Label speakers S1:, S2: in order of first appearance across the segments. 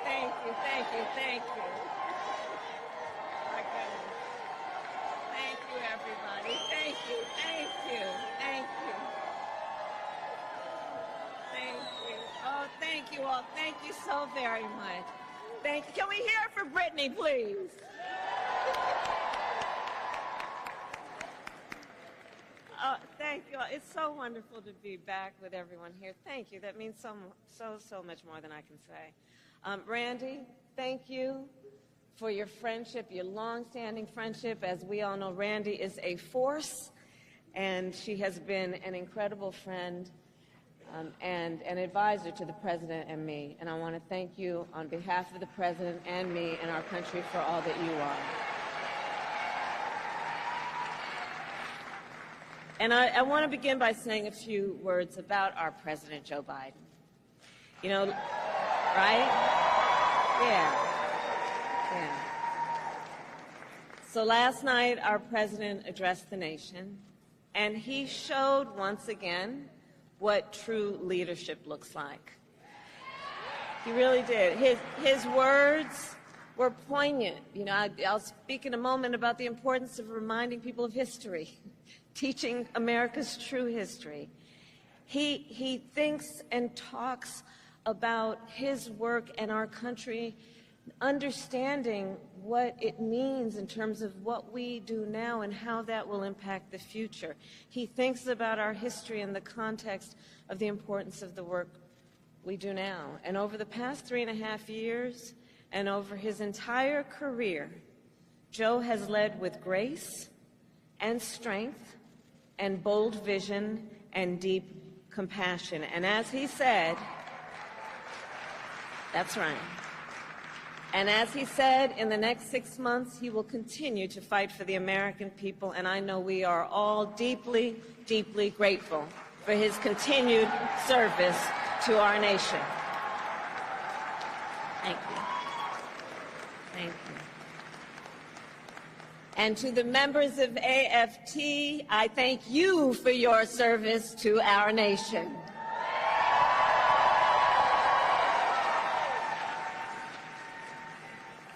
S1: thank you, thank you, thank you. My goodness. Thank you, everybody. Thank you, thank you, thank you. Thank you. Oh, thank you all. Thank you so very much. Thank you. Can we hear it for Brittany, please? Oh, thank you. It's so wonderful to be back with everyone here. Thank you. That means so much more than I can say. Randy, thank you for your friendship, your long-standing friendship. As we all know, Randy is a force, and she has been an incredible friend and an advisor to the President and me. And I want to thank you on behalf of the President and me and our country for all that you are. And I want to begin by saying a few words about our President, Joe Biden. You know, right? Yeah. So last night, our President addressed the nation, and he showed once again what true leadership looks like. He really did. His words were poignant. You know, I'll speak in a moment about the importance of reminding people of history, teaching America's true history. He thinks and talks about his work and our country, understanding what it means in terms of what we do now and how that will impact the future. He thinks about our history in the context of the importance of the work we do now. And over the past 3.5 years and over his entire career, Joe has led with grace and strength and bold vision and deep compassion. And as he said, that's right. And as he said, in the next 6 months, he will continue to fight for the American people, and I know we are all deeply, deeply grateful for his continued service to our nation. Thank you. Thank you. And to the members of AFT, I thank you for your service to our nation.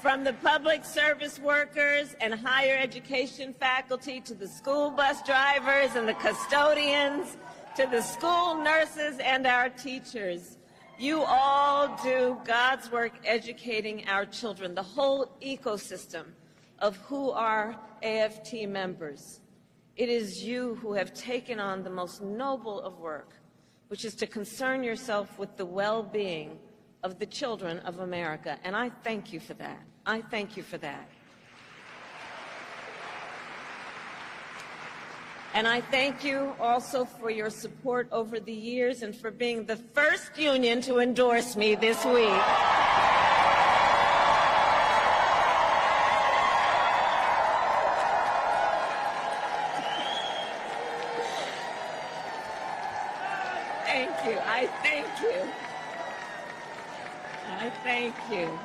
S1: From the public service workers and higher education faculty to the school bus drivers and the custodians to the school nurses and our teachers, you all do God's work educating our children, the whole ecosystem of who are AFT members. It is you who have taken on the most noble of work, which is to concern yourself with the well-being of the children of America. And I thank you for that. I thank you for that. And I thank you also for your support over the years and for being the first union to endorse me this week. Thank you. I thank you. I thank you.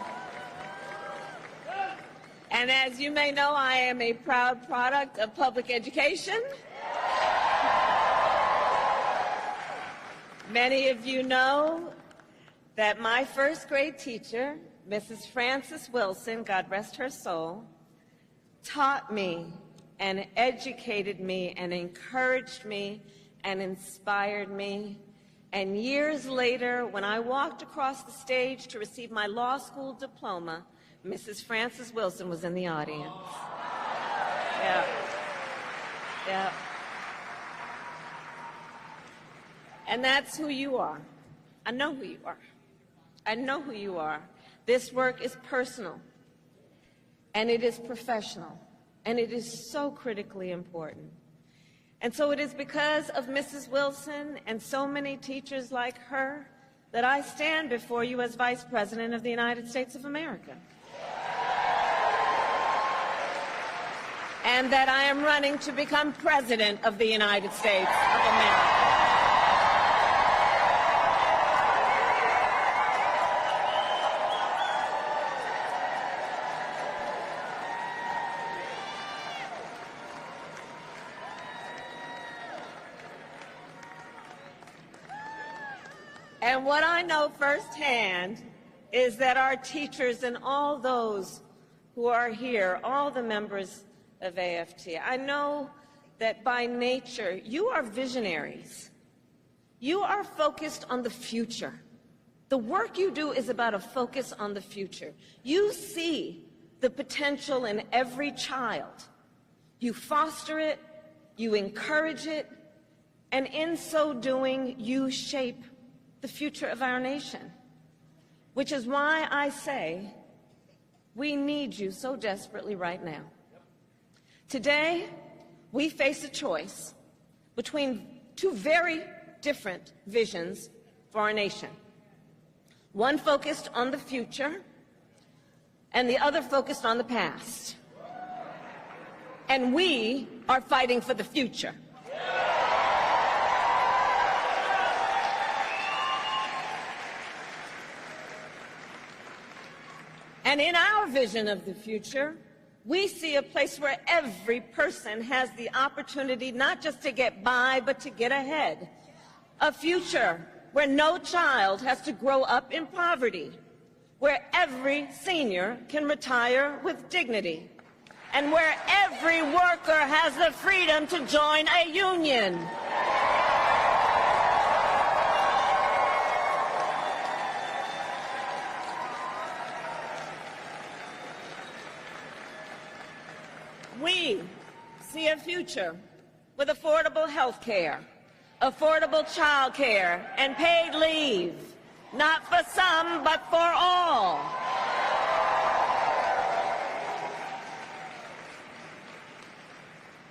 S1: And as you may know, I am a proud product of public education. Many of you know that my first grade teacher, Mrs. Frances Wilson, God rest her soul, taught me and educated me and encouraged me and inspired me. And years later, when I walked across the stage to receive my law school diploma, Mrs. Frances Wilson was in the audience. Yeah. Yeah. And that's who you are. I know who you are. I know who you are. This work is personal, and it is professional, and it is so critically important. And so it is because of Mrs. Wilson and so many teachers like her that I stand before you as Vice President of the United States of America. And that I am running to become President of the United States of America. And what I know firsthand is that our teachers and all those who are here, all the members of AFT, I know that by nature you are visionaries. You are focused on the future. The work you do is about a focus on the future. You see the potential in every child. You foster it, you encourage it, and in so doing, you shape the future of our nation. Which is why I say we need you so desperately right now. Today, we face a choice between two very different visions for our nation. One focused on the future, and the other focused on the past. And we are fighting for the future. And in our vision of the future, we see a place where every person has the opportunity not just to get by, but to get ahead. A future where no child has to grow up in poverty, where every senior can retire with dignity, and where every worker has the freedom to join a union. We see a future with affordable health care, affordable child care, and paid leave, not for some, but for all.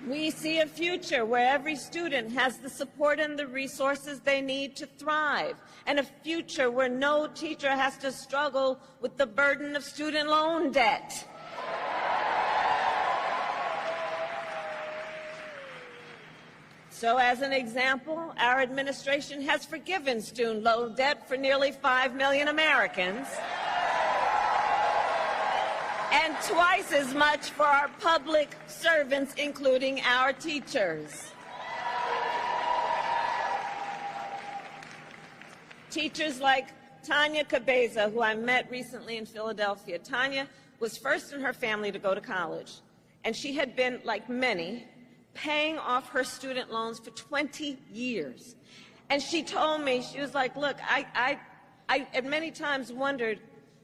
S1: We see a future where every student has the support and the resources they need to thrive, and a future where no teacher has to struggle with the burden of student loan debt. So, as an example, our administration has forgiven student loan debt for nearly 5 million Americans, and twice as much for our public servants, including our teachers. Teachers like Tanya Cabeza, who I met recently in Philadelphia. Tanya was first in her family to go to college, and she had been, like many, paying off her student loans for 20 years. And she told me, she was like, look, I at many times wondered,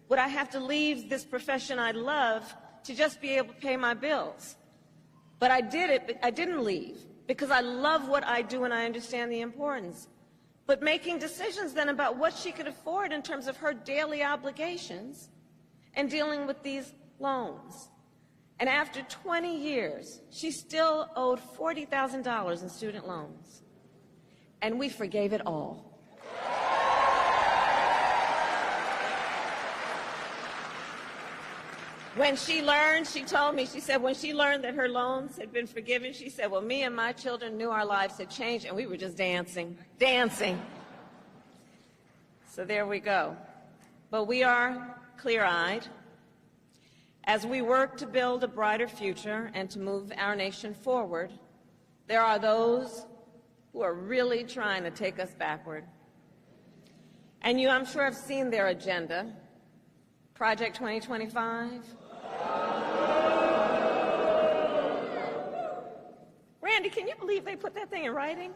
S1: would I have to leave this profession I love to just be able to pay my bills? But I did it, I didn't leave, because I love what I do and I understand the importance. But making decisions then about what she could afford in terms of her daily obligations and dealing with these loans. And after 20 years, she still owed $40,000 in student loans. And we forgave it all. When she learned, she told me, she said when she learned that her loans had been forgiven, she said, well, me and my children knew our lives had changed, and we were just dancing. So there we go. But we are clear-eyed. As we work to build a brighter future and to move our nation forward, there are those who are really trying to take us backward. And you, I'm sure, have seen their agenda, Project 2025. Randy, can you believe they put that thing in writing?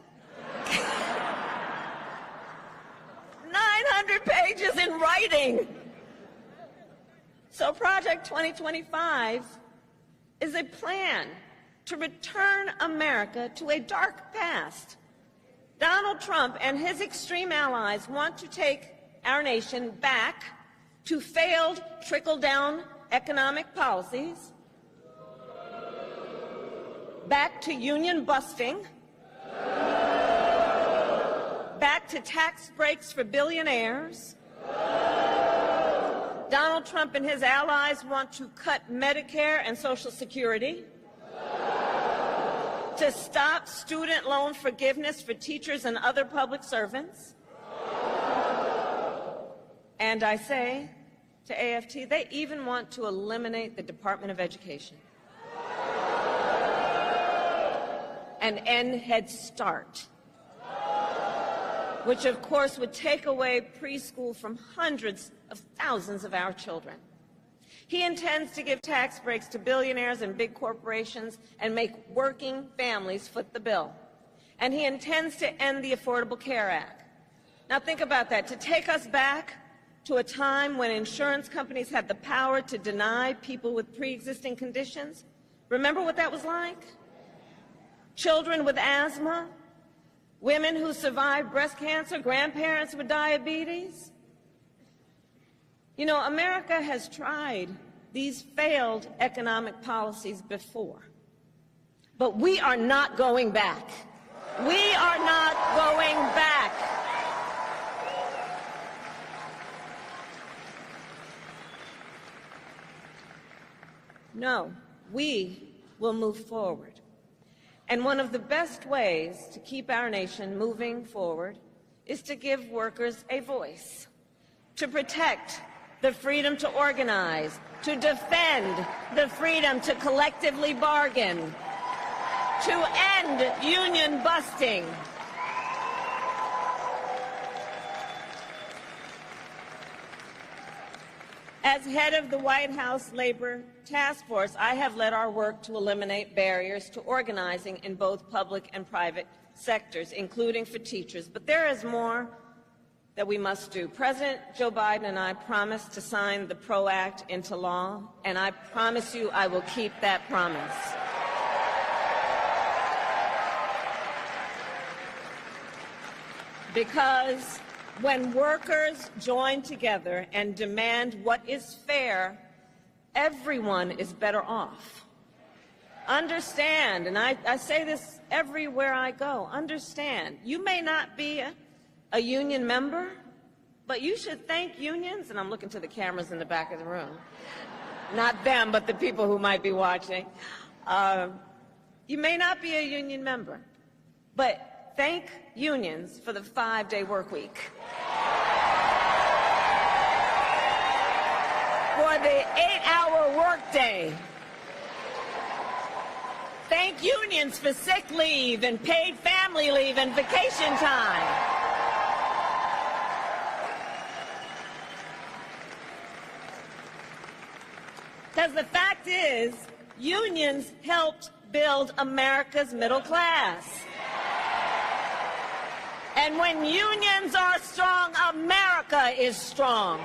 S1: 900 pages in writing. So Project 2025 is a plan to return America to a dark past. Donald Trump and his extreme allies want to take our nation back to failed trickle-down economic policies, back to union busting, back to tax breaks for billionaires. Donald Trump and his allies want to cut Medicare and Social Security, to stop student loan forgiveness for teachers and other public servants. And I say to AFT, they even want to eliminate the Department of Education and end Head Start. which of course would take away preschool from hundreds of thousands of our children. He intends to give tax breaks to billionaires and big corporations and make working families foot the bill. And he intends to end the Affordable Care Act. Now think about that, to take us back to a time when insurance companies had the power to deny people with pre-existing conditions. Remember what that was like? Children with asthma, women who survived breast cancer, grandparents with diabetes. You know, America has tried these failed economic policies before, but we are not going back. We are not going back. No, we will move forward. And one of the best ways to keep our nation moving forward is to give workers a voice, to protect the freedom to organize, to defend the freedom to collectively bargain, to end union busting. As head of the White House Labor Task Force, I have led our work to eliminate barriers to organizing in both public and private sectors, including for teachers. But there is more that we must do. President Joe Biden and I promised to sign the PRO Act into law, and I promise you I will keep that promise. Because when workers join together and demand what is fair, everyone is better off. Understand, and I say this everywhere I go, understand, you may not be a union member, but you should thank unions, and I'm looking to the cameras in the back of the room. Not them, but the people who might be watching. You may not be a union member, but thank unions for the 5-day work week, for the 8-hour workday. Thank unions for sick leave and paid family leave and vacation time. Because the fact is, unions helped build America's middle class. And when unions are strong, America is strong.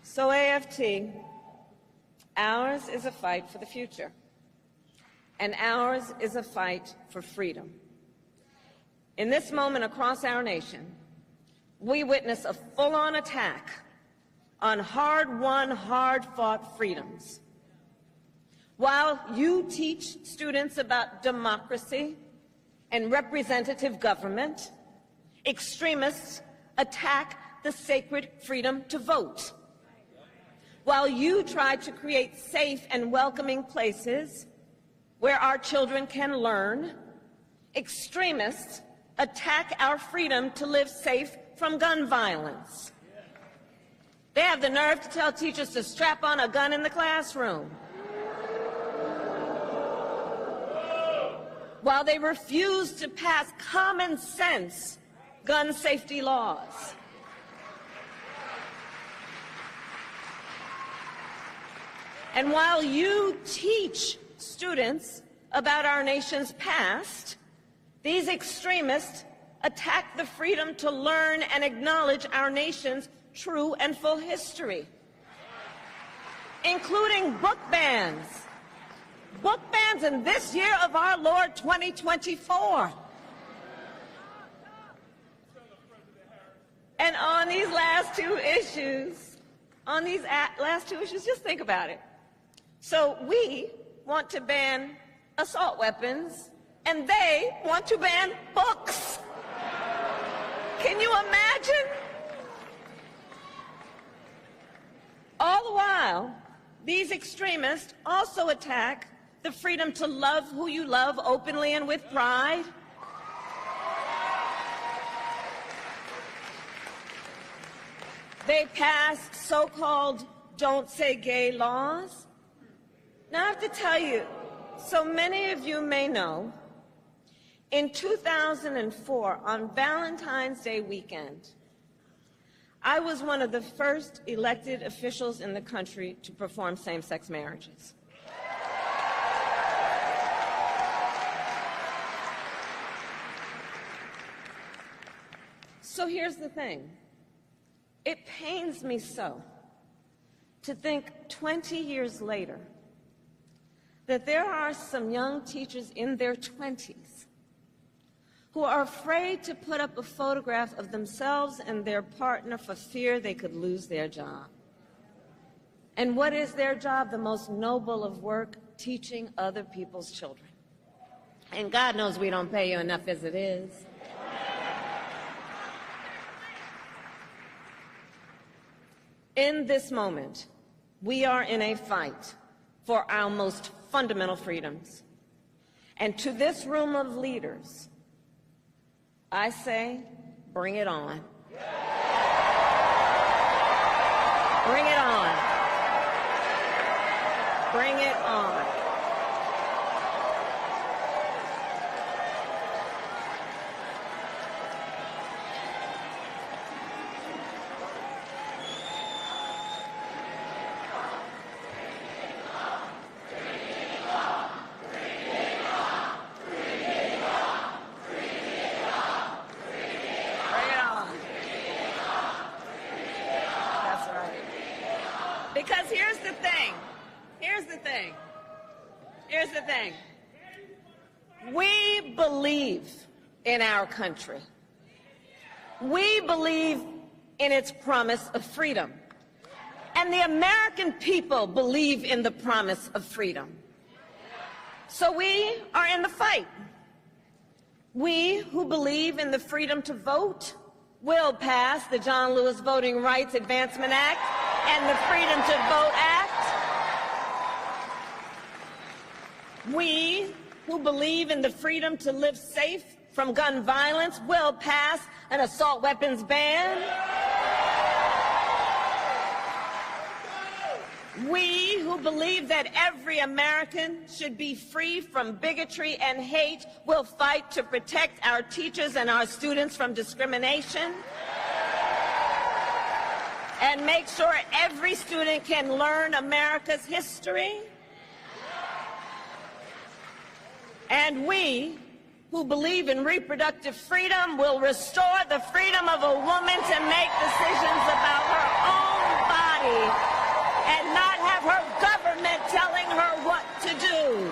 S1: So AFT, ours is a fight for the future, and ours is a fight for freedom. In this moment across our nation, we witness a full-on attack on hard-won, hard-fought freedoms. While you teach students about democracy and representative government, extremists attack the sacred freedom to vote. While you try to create safe and welcoming places where our children can learn, extremists attack our freedom to live safe from gun violence. They have the nerve to tell teachers to strap on a gun in the classroom, while they refuse to pass common sense gun safety laws. And while you teach students about our nation's past, these extremists attack the freedom to learn and acknowledge our nation's true and full history, including book bans. Book bans in this year of our Lord 2024. And on these last two issues, just think about it. So we want to ban assault weapons, and they want to ban books. Can you imagine? All the while, these extremists also attack the freedom to love who you love openly and with pride. They pass so-called don't say gay laws Now, I have to tell you, so many of you may know, in 2004, on Valentine's Day weekend, I was one of the first elected officials in the country to perform same-sex marriages. So here's the thing. It pains me so to think 20 years later that there are some young teachers in their 20s who are afraid to put up a photograph of themselves and their partner for fear they could lose their job. And what is their job? The most noble of work, teaching other people's children. And God knows we don't pay you enough as it is. In this moment, we are in a fight for our most fundamental freedoms. And to this room of leaders, I say, bring it on. Bring it on. Bring it on. Because here's the thing. We believe in our country. We believe in its promise of freedom. And the American people believe in the promise of freedom. So we are in the fight. We who believe in the freedom to vote will pass the John Lewis Voting Rights Advancement Act and the Freedom to Vote Act. We who believe in the freedom to live safe from gun violence will pass an assault weapons ban. We who believe that every American should be free from bigotry and hate will fight to protect our teachers and our students from discrimination and make sure every student can learn America's history. And we who believe in reproductive freedom will restore the freedom of a woman to make decisions about her own body and not have her government telling her what to do.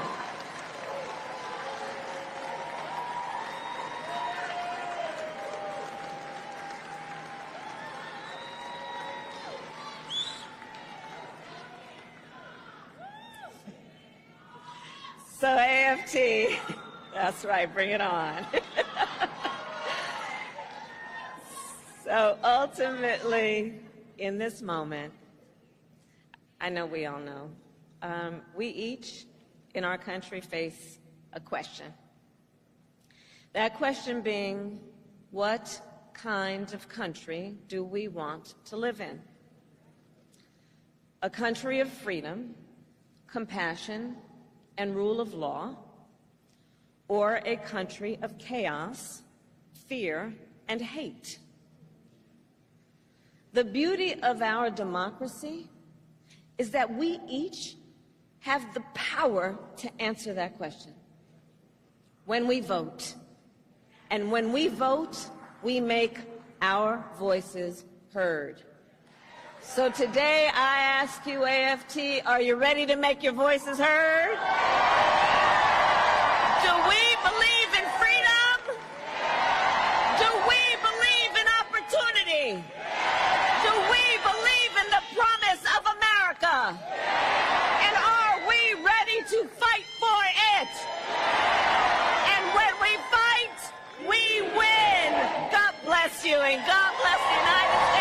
S1: So AFT, that's right, bring it on. So ultimately, in this moment, I know we all know, we each in our country face a question. That question being, what kind of country do we want to live in? A country of freedom, compassion, and rule of law, or a country of chaos, fear, and hate? The beauty of our democracy is that we each have the power to answer that question when we vote. And when we vote, we make our voices heard. So today I ask you, AFT, are you ready to make your voices heard? Do we believe in freedom? Do we believe in opportunity? Do we believe in the promise of America? And are we ready to fight for it? And when we fight, we win. God bless you, and God bless the United States.